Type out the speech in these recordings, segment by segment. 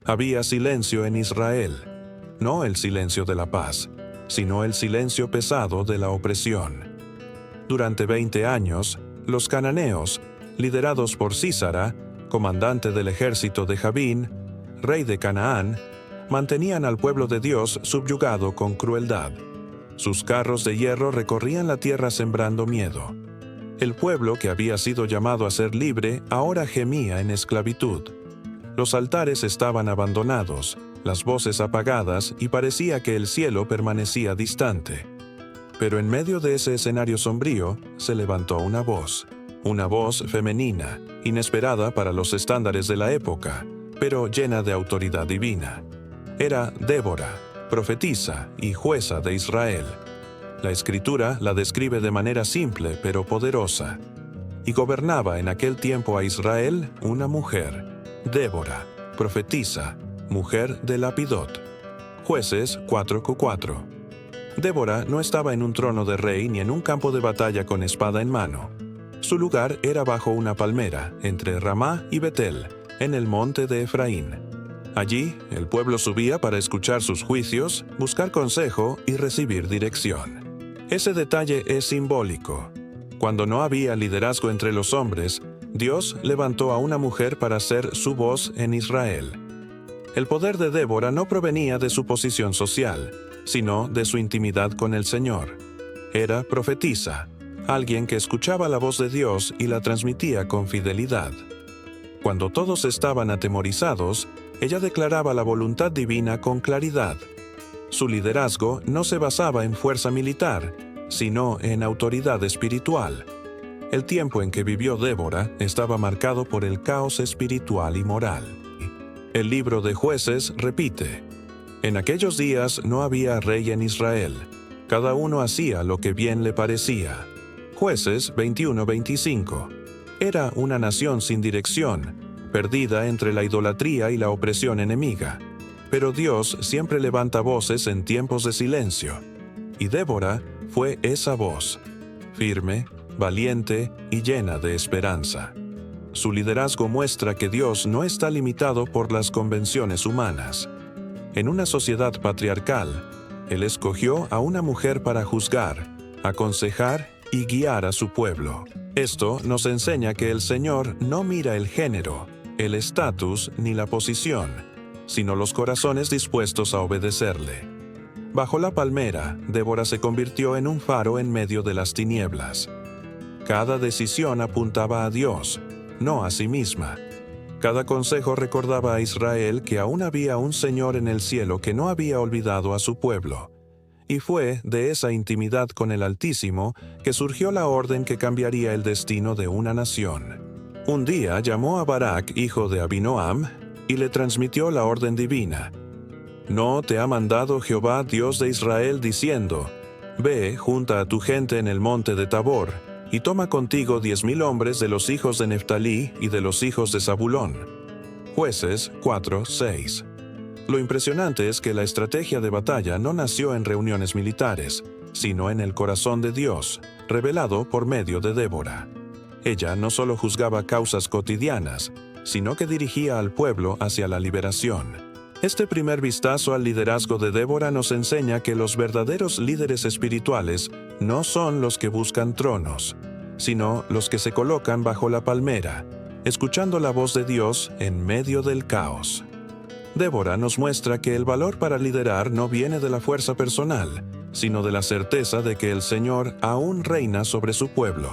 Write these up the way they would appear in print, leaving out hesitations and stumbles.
Había silencio en Israel, no el silencio de la paz, sino el silencio pesado de la opresión. Durante 20 años, los cananeos, liderados por Sísara, comandante del ejército de Jabín, rey de Canaán, mantenían al pueblo de Dios subyugado con crueldad. Sus carros de hierro recorrían la tierra sembrando miedo. El pueblo que había sido llamado a ser libre ahora gemía en esclavitud. Los altares estaban abandonados, las voces apagadas y parecía que el cielo permanecía distante. Pero en medio de ese escenario sombrío se levantó una voz femenina, inesperada para los estándares de la época, pero llena de autoridad divina. Era Débora, profetisa y jueza de Israel. La Escritura la describe de manera simple pero poderosa. Y gobernaba en aquel tiempo a Israel una mujer, Débora, profetisa, mujer de Lapidot. Jueces 4:4. Débora no estaba en un trono de rey ni en un campo de batalla con espada en mano. Su lugar era bajo una palmera, entre Ramá y Betel, en el monte de Efraín. Allí, el pueblo subía para escuchar sus juicios, buscar consejo y recibir dirección. Ese detalle es simbólico. Cuando no había liderazgo entre los hombres, Dios levantó a una mujer para ser su voz en Israel. El poder de Débora no provenía de su posición social, sino de su intimidad con el Señor. Era profetisa, alguien que escuchaba la voz de Dios y la transmitía con fidelidad. Cuando todos estaban atemorizados, ella declaraba la voluntad divina con claridad. Su liderazgo no se basaba en fuerza militar, sino en autoridad espiritual. El tiempo en que vivió Débora estaba marcado por el caos espiritual y moral. El libro de Jueces repite: en aquellos días no había rey en Israel. Cada uno hacía lo que bien le parecía. Jueces 21:25. Era una nación sin dirección, perdida entre la idolatría y la opresión enemiga. Pero Dios siempre levanta voces en tiempos de silencio. Y Débora fue esa voz, firme, valiente y llena de esperanza. Su liderazgo muestra que Dios no está limitado por las convenciones humanas. En una sociedad patriarcal, Él escogió a una mujer para juzgar, aconsejar y guiar a su pueblo. Esto nos enseña que el Señor no mira el género, el estatus ni la posición, sino los corazones dispuestos a obedecerle. Bajo la palmera, Débora se convirtió en un faro en medio de las tinieblas. Cada decisión apuntaba a Dios, no a sí misma. Cada consejo recordaba a Israel que aún había un Señor en el cielo que no había olvidado a su pueblo. Y fue de esa intimidad con el Altísimo que surgió la orden que cambiaría el destino de una nación. Un día llamó a Barak, hijo de Abinoam, y le transmitió la orden divina. ¿No te ha mandado Jehová, Dios de Israel, diciendo: Ve, junta a tu gente en el monte de Tabor, y toma contigo 10,000 hombres de los hijos de Neftalí y de los hijos de Zabulón? Jueces 4:6. Lo impresionante es que la estrategia de batalla no nació en reuniones militares, sino en el corazón de Dios, revelado por medio de Débora. Ella no solo juzgaba causas cotidianas, sino que dirigía al pueblo hacia la liberación. Este primer vistazo al liderazgo de Débora nos enseña que los verdaderos líderes espirituales no son los que buscan tronos, sino los que se colocan bajo la palmera, escuchando la voz de Dios en medio del caos. Débora nos muestra que el valor para liderar no viene de la fuerza personal, sino de la certeza de que el Señor aún reina sobre su pueblo.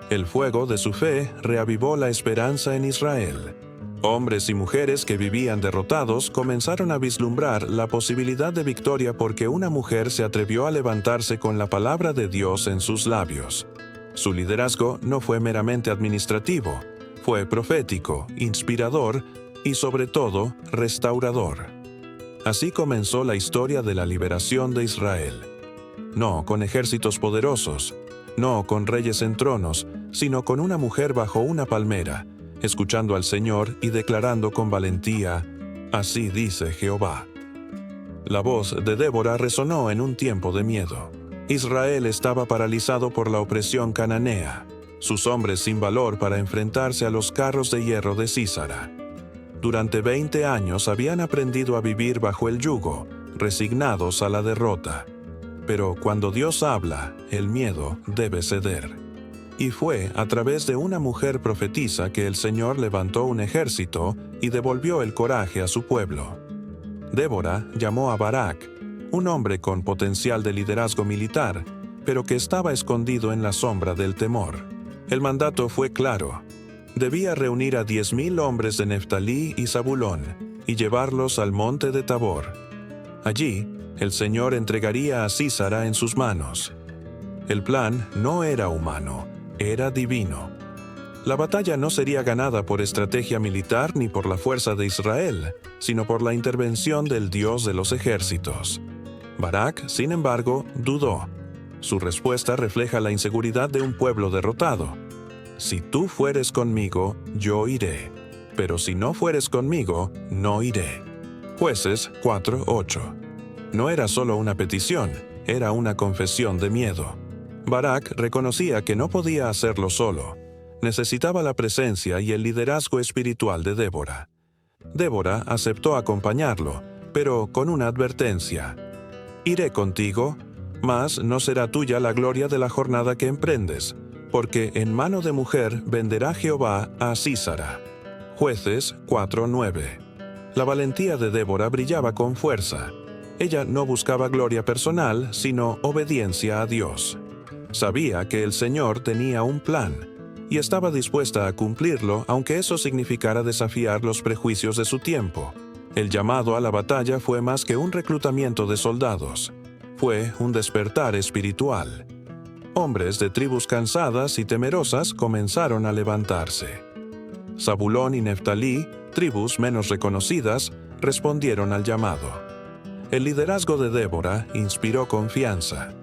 El fuego de su fe reavivó la esperanza en Israel. Hombres y mujeres que vivían derrotados comenzaron a vislumbrar la posibilidad de victoria porque una mujer se atrevió a levantarse con la palabra de Dios en sus labios. Su liderazgo no fue meramente administrativo, fue profético, inspirador y sobre todo restaurador. Así comenzó la historia de la liberación de Israel. No con ejércitos poderosos, no con reyes en tronos, sino con una mujer bajo una palmera, escuchando al Señor y declarando con valentía: Así dice Jehová. La voz de Débora resonó en un tiempo de miedo. Israel estaba paralizado por la opresión cananea, sus hombres sin valor para enfrentarse a los carros de hierro de Sísara. Durante 20 años habían aprendido a vivir bajo el yugo, resignados a la derrota. Pero cuando Dios habla, el miedo debe ceder. Y fue a través de una mujer profetisa que el Señor levantó un ejército y devolvió el coraje a su pueblo. Débora llamó a Barak, un hombre con potencial de liderazgo militar, pero que estaba escondido en la sombra del temor. El mandato fue claro. Debía reunir a 10,000 hombres de Neftalí y Zabulón y llevarlos al monte de Tabor. Allí, el Señor entregaría a Sísara en sus manos. El plan no era humano, era divino. La batalla no sería ganada por estrategia militar ni por la fuerza de Israel, sino por la intervención del Dios de los ejércitos. Barak, sin embargo, dudó. Su respuesta refleja la inseguridad de un pueblo derrotado. Si tú fueres conmigo, yo iré. Pero si no fueres conmigo, no iré. Jueces 4:8. No era solo una petición, era una confesión de miedo. Barak reconocía que no podía hacerlo solo. Necesitaba la presencia y el liderazgo espiritual de Débora. Débora aceptó acompañarlo, pero con una advertencia. Iré contigo, mas no será tuya la gloria de la jornada que emprendes, porque en mano de mujer venderá Jehová a Sísara. Jueces 4:9. La valentía de Débora brillaba con fuerza. Ella no buscaba gloria personal, sino obediencia a Dios. Sabía que el Señor tenía un plan, y estaba dispuesta a cumplirlo, aunque eso significara desafiar los prejuicios de su tiempo. El llamado a la batalla fue más que un reclutamiento de soldados. Fue un despertar espiritual. Hombres de tribus cansadas y temerosas comenzaron a levantarse. Zabulón y Neftalí, tribus menos reconocidas, respondieron al llamado. El liderazgo de Débora inspiró confianza.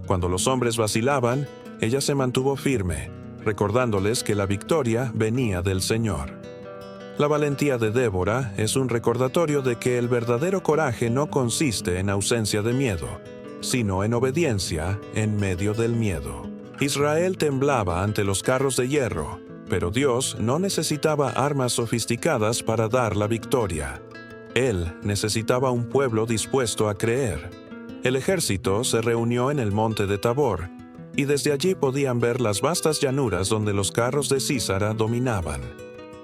Cuando los hombres vacilaban, ella se mantuvo firme, recordándoles que la victoria venía del Señor. La valentía de Débora es un recordatorio de que el verdadero coraje no consiste en ausencia de miedo, sino en obediencia en medio del miedo. Israel temblaba ante los carros de hierro, pero Dios no necesitaba armas sofisticadas para dar la victoria. Él necesitaba un pueblo dispuesto a creer. El ejército se reunió en el monte de Tabor, y desde allí podían ver las vastas llanuras donde los carros de Sísara dominaban.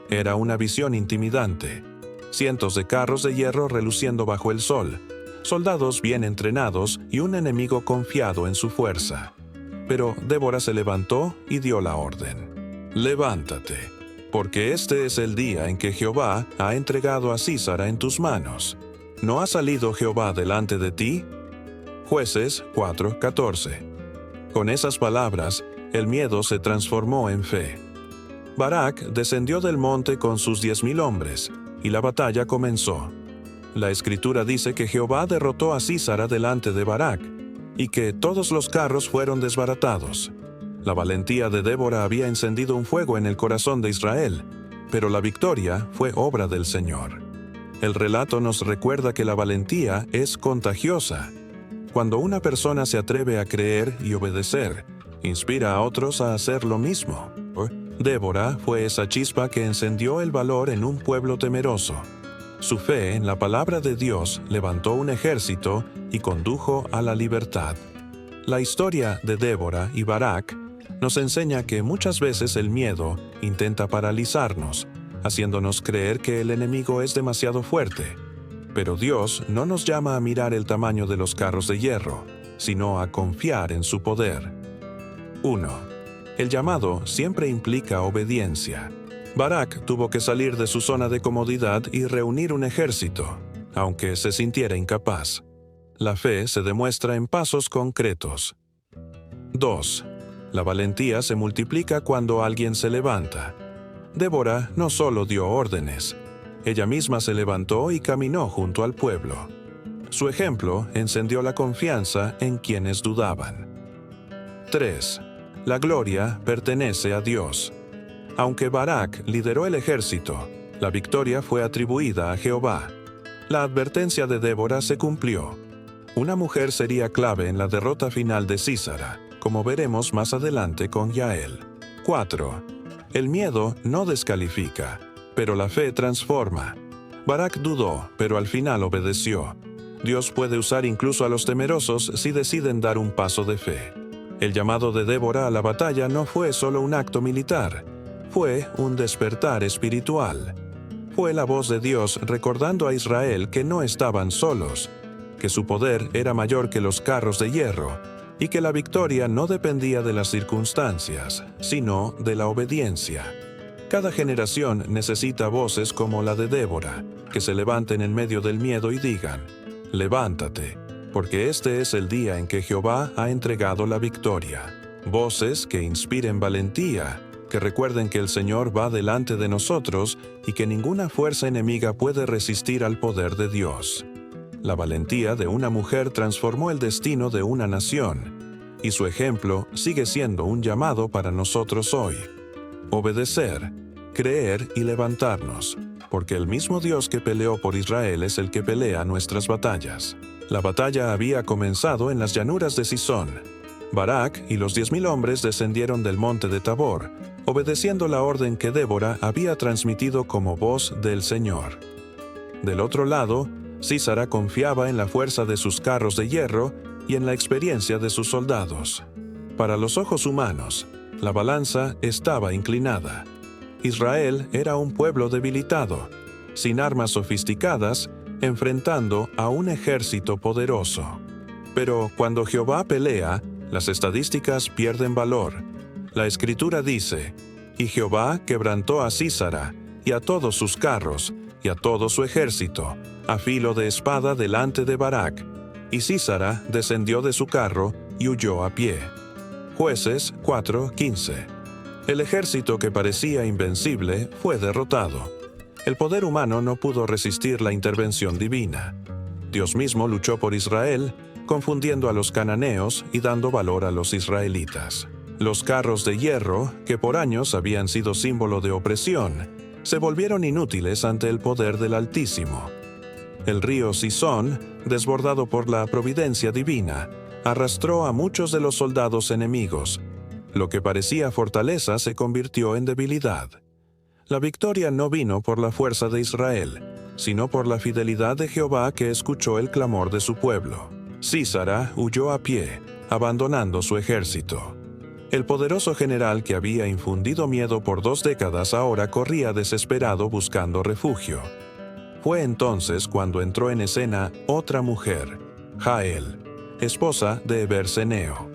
Era una visión intimidante. Cientos de carros de hierro reluciendo bajo el sol, soldados bien entrenados y un enemigo confiado en su fuerza. Pero Débora se levantó y dio la orden. Levántate, porque este es el día en que Jehová ha entregado a Sísara en tus manos. ¿No ha salido Jehová delante de ti? Jueces 4:14. Con esas palabras, el miedo se transformó en fe. Barak descendió del monte con sus 10,000 hombres, y la batalla comenzó. La Escritura dice que Jehová derrotó a Sísara delante de Barak, y que todos los carros fueron desbaratados. La valentía de Débora había encendido un fuego en el corazón de Israel, pero la victoria fue obra del Señor. El relato nos recuerda que la valentía es contagiosa. Cuando una persona se atreve a creer y obedecer, inspira a otros a hacer lo mismo. Débora fue esa chispa que encendió el valor en un pueblo temeroso. Su fe en la palabra de Dios levantó un ejército y condujo a la libertad. La historia de Débora y Barak nos enseña que muchas veces el miedo intenta paralizarnos, haciéndonos creer que el enemigo es demasiado fuerte. Pero Dios no nos llama a mirar el tamaño de los carros de hierro, sino a confiar en su poder. 1. El llamado siempre implica obediencia. Barak tuvo que salir de su zona de comodidad y reunir un ejército, aunque se sintiera incapaz. La fe se demuestra en pasos concretos. 2. La valentía se multiplica cuando alguien se levanta. Débora no solo dio órdenes, ella misma se levantó y caminó junto al pueblo. Su ejemplo encendió la confianza en quienes dudaban. 3. La gloria pertenece a Dios. Aunque Barak lideró el ejército, la victoria fue atribuida a Jehová. La advertencia de Débora se cumplió. Una mujer sería clave en la derrota final de Sísara, como veremos más adelante con Yael. 4. El miedo no descalifica, pero la fe transforma. Barak dudó, pero al final obedeció. Dios puede usar incluso a los temerosos si deciden dar un paso de fe. El llamado de Débora a la batalla no fue solo un acto militar, fue un despertar espiritual. Fue la voz de Dios recordando a Israel que no estaban solos, que su poder era mayor que los carros de hierro, y que la victoria no dependía de las circunstancias, sino de la obediencia. Cada generación necesita voces como la de Débora, que se levanten en medio del miedo y digan: «Levántate, porque este es el día en que Jehová ha entregado la victoria». Voces que inspiren valentía, que recuerden que el Señor va delante de nosotros y que ninguna fuerza enemiga puede resistir al poder de Dios. La valentía de una mujer transformó el destino de una nación, y su ejemplo sigue siendo un llamado para nosotros hoy. Obedecer, creer y levantarnos, porque el mismo Dios que peleó por Israel es el que pelea nuestras batallas. La batalla había comenzado en las llanuras de Sisón. Barak y los 10,000 hombres descendieron del monte de Tabor, obedeciendo la orden que Débora había transmitido como voz del Señor. Del otro lado, Sísara confiaba en la fuerza de sus carros de hierro y en la experiencia de sus soldados. Para los ojos humanos, la balanza estaba inclinada. Israel era un pueblo debilitado, sin armas sofisticadas, enfrentando a un ejército poderoso. Pero cuando Jehová pelea, las estadísticas pierden valor. La Escritura dice: «Y Jehová quebrantó a Sísara y a todos sus carros y a todo su ejército, a filo de espada delante de Barak. Y Sísara descendió de su carro y huyó a pie». Jueces 4:15. El ejército que parecía invencible fue derrotado. El poder humano no pudo resistir la intervención divina. Dios mismo luchó por Israel, confundiendo a los cananeos y dando valor a los israelitas. Los carros de hierro, que por años habían sido símbolo de opresión, se volvieron inútiles ante el poder del Altísimo. El río Sisón, desbordado por la providencia divina, arrastró a muchos de los soldados enemigos. Lo que parecía fortaleza se convirtió en debilidad. La victoria no vino por la fuerza de Israel, sino por la fidelidad de Jehová que escuchó el clamor de su pueblo. Sísara huyó a pie, abandonando su ejército. El poderoso general que había infundido miedo por 2 décadas ahora corría desesperado buscando refugio. Fue entonces cuando entró en escena otra mujer, Jael, esposa de Berseneo.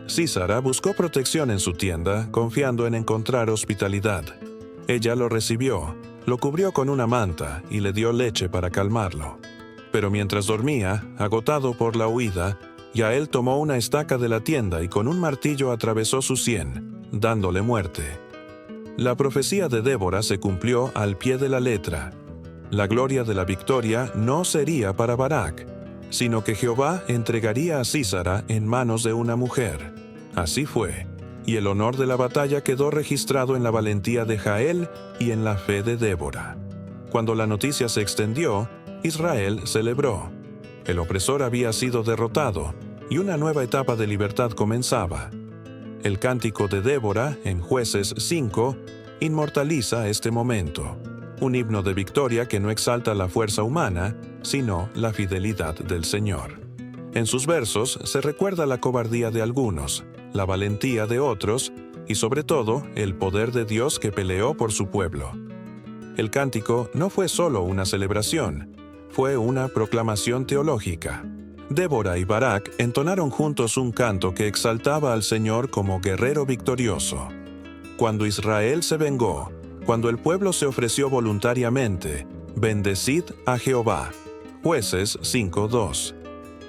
Sísara buscó protección en su tienda, confiando en encontrar hospitalidad. Ella lo recibió, lo cubrió con una manta y le dio leche para calmarlo. Pero mientras dormía, agotado por la huida, Jael tomó una estaca de la tienda y con un martillo atravesó su sien, dándole muerte. La profecía de Débora se cumplió al pie de la letra. La gloria de la victoria no sería para Barak, sino que Jehová entregaría a Sísara en manos de una mujer. Así fue, y el honor de la batalla quedó registrado en la valentía de Jael y en la fe de Débora. Cuando la noticia se extendió, Israel celebró. El opresor había sido derrotado, y una nueva etapa de libertad comenzaba. El cántico de Débora, en Jueces 5, inmortaliza este momento. Un himno de victoria que no exalta la fuerza humana, sino la fidelidad del Señor. En sus versos se recuerda la cobardía de algunos, la valentía de otros, y sobre todo, el poder de Dios que peleó por su pueblo. El cántico no fue solo una celebración, fue una proclamación teológica. Débora y Barak entonaron juntos un canto que exaltaba al Señor como guerrero victorioso. Cuando Israel se vengó, cuando el pueblo se ofreció voluntariamente, bendecid a Jehová. Jueces 5:2.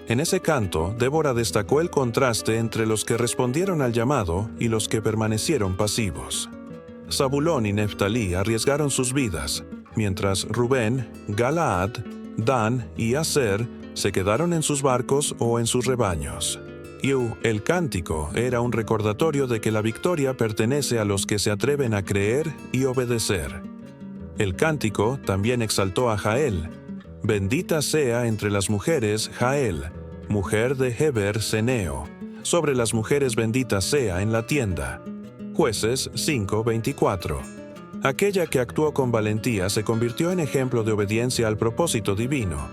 En ese canto, Débora destacó el contraste entre los que respondieron al llamado y los que permanecieron pasivos. Zabulón y Neftalí arriesgaron sus vidas, mientras Rubén, Galaad, Dan y Aser se quedaron en sus barcos o en sus rebaños. Y el cántico era un recordatorio de que la victoria pertenece a los que se atreven a creer y obedecer. El cántico también exaltó a Jael. Bendita sea entre las mujeres Jael, mujer de Heber Seneo. Sobre las mujeres bendita sea en la tienda. Jueces 5:24. Aquella que actuó con valentía se convirtió en ejemplo de obediencia al propósito divino.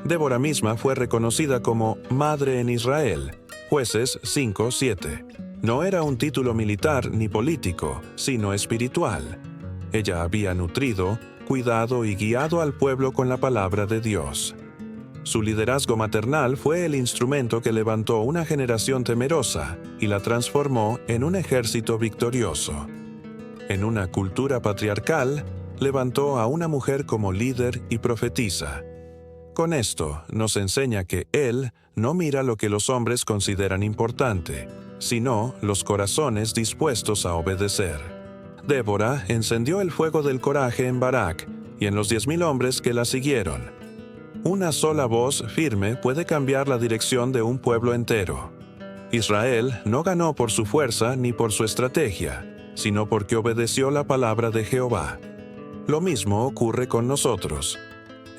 Débora misma fue reconocida como Madre en Israel, Jueces 5:7. No era un título militar ni político, sino espiritual. Ella había nutrido, cuidado y guiado al pueblo con la palabra de Dios. Su liderazgo maternal fue el instrumento que levantó una generación temerosa y la transformó en un ejército victorioso. En una cultura patriarcal, levantó a una mujer como líder y profetisa. Con esto, nos enseña que Él no mira lo que los hombres consideran importante, sino los corazones dispuestos a obedecer. Débora encendió el fuego del coraje en Barak y en los 10,000 hombres que la siguieron. Una sola voz firme puede cambiar la dirección de un pueblo entero. Israel no ganó por su fuerza ni por su estrategia, sino porque obedeció la palabra de Jehová. Lo mismo ocurre con nosotros.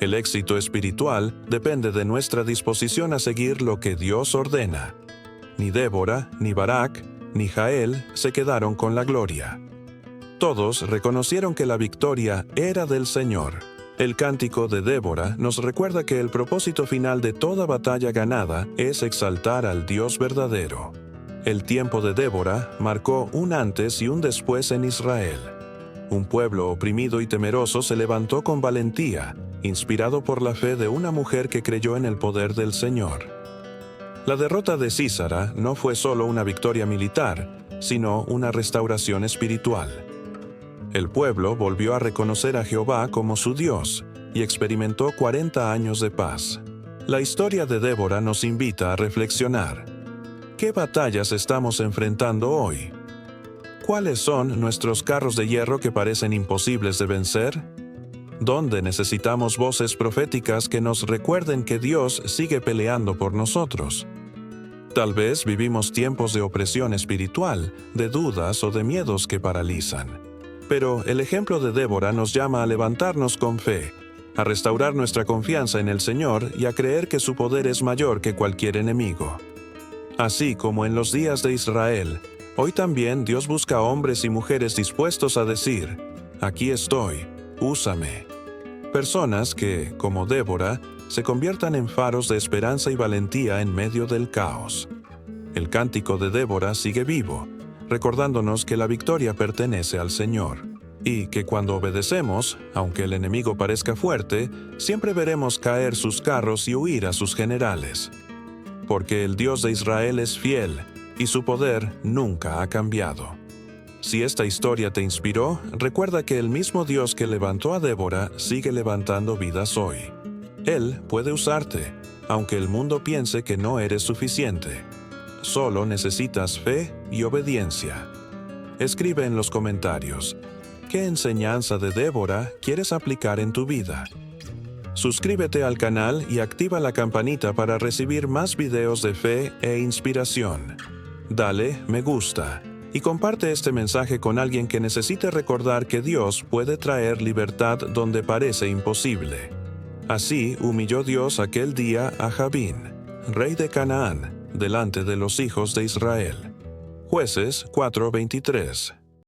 El éxito espiritual depende de nuestra disposición a seguir lo que Dios ordena. Ni Débora, ni Barak, ni Jael se quedaron con la gloria. Todos reconocieron que la victoria era del Señor. El cántico de Débora nos recuerda que el propósito final de toda batalla ganada es exaltar al Dios verdadero. El tiempo de Débora marcó un antes y un después en Israel. Un pueblo oprimido y temeroso se levantó con valentía, inspirado por la fe de una mujer que creyó en el poder del Señor. La derrota de Sísara no fue solo una victoria militar, sino una restauración espiritual. El pueblo volvió a reconocer a Jehová como su Dios y experimentó 40 años de paz. La historia de Débora nos invita a reflexionar. ¿Qué batallas estamos enfrentando hoy? ¿Cuáles son nuestros carros de hierro que parecen imposibles de vencer? ¿Dónde necesitamos voces proféticas que nos recuerden que Dios sigue peleando por nosotros? Tal vez vivimos tiempos de opresión espiritual, de dudas o de miedos que paralizan. Pero el ejemplo de Débora nos llama a levantarnos con fe, a restaurar nuestra confianza en el Señor y a creer que su poder es mayor que cualquier enemigo. Así como en los días de Israel, hoy también Dios busca hombres y mujeres dispuestos a decir, «Aquí estoy, úsame». Personas que, como Débora, se conviertan en faros de esperanza y valentía en medio del caos. El cántico de Débora sigue vivo, recordándonos que la victoria pertenece al Señor, y que cuando obedecemos, aunque el enemigo parezca fuerte, siempre veremos caer sus carros y huir a sus generales. Porque el Dios de Israel es fiel, y su poder nunca ha cambiado. Si esta historia te inspiró, recuerda que el mismo Dios que levantó a Débora sigue levantando vidas hoy. Él puede usarte, aunque el mundo piense que no eres suficiente. Solo necesitas fe y obediencia. Escribe en los comentarios, ¿qué enseñanza de Débora quieres aplicar en tu vida? Suscríbete al canal y activa la campanita para recibir más videos de fe e inspiración. Dale me gusta y comparte este mensaje con alguien que necesite recordar que Dios puede traer libertad donde parece imposible. Así humilló Dios aquel día a Jabín, rey de Canaán, delante de los hijos de Israel. Jueces 4:23.